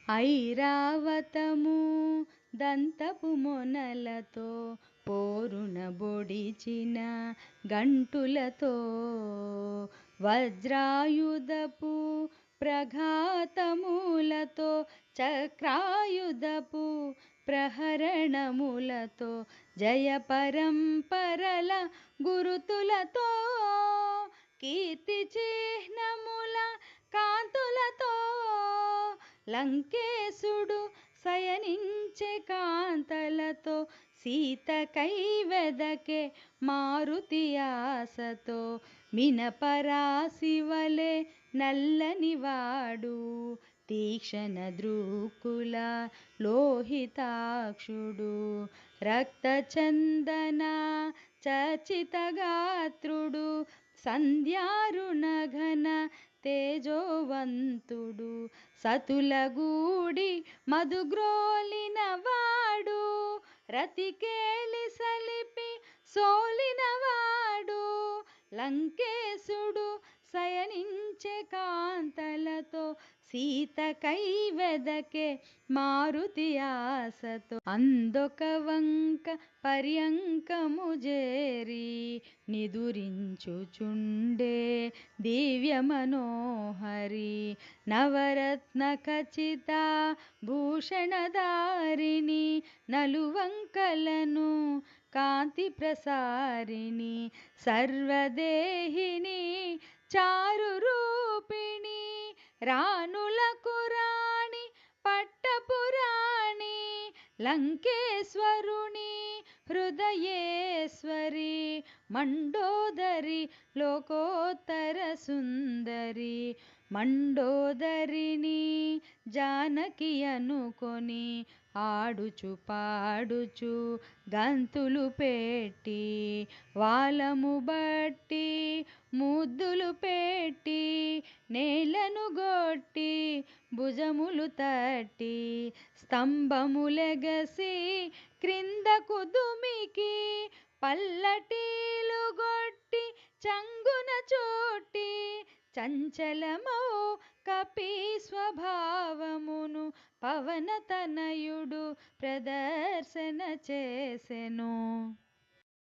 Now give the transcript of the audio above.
ఐరావతము దంతపు మొనలతో పోరున బొడిచిన గంటులతో వజ్రాయుధపు ప్రఘాతములతో చక్రాయుధపు ప్రహరణములతో జయ పరంపరల గురుతులతో కీర్తి చిహ్నముల కాంతులతో లంకేశుడు శయనించే కాంతలతో సీత కైవెదకే మారుతి ఆశతో మినపరాశివలే నల్లనివాడు తీక్షణ దృక్కుల లోహితాక్షుడు రక్తచందన చర్చితగాత్రుడు సంధ్యారుణఘన తేజోవంతుడు సతులగూడి మధుగ్రోలిన వాడు రతికేలి సలిపి సోలినవాడు లంకేశుడు శయనించే కాంతలతో సీత కైవెదకే మారుతి ఆశతో అందొక వంక పర్యంకము జేరి నిదురించుచుండే దివ్య మనోహరి నవరత్న ఖచిత భూషణధారిణి నలువంకలను కాంతి ప్రసారిణి సర్వదేహిని చారు రూపిణి రాణులకు రాణి పట్టపురాణి లంకేశ్వరుని హృదయేశ్వరి మండోదరి లోకోత్తర సుందరి మండోదరిని జానకి అనుకొని ఆడుచు పాడుచు గంతులు పెట్టి వాలము బట్టి ముద్దులు పెట్టి నేలను గొట్టి భుజములు తట్టి స్తంభములెగసి క్రిందకు దుమికి పల్లటీలు గొట్టి చంగున చోటి చంచలమౌ కపి స్వభావమును పవనతనయుడు ప్రదర్శన చేసెను.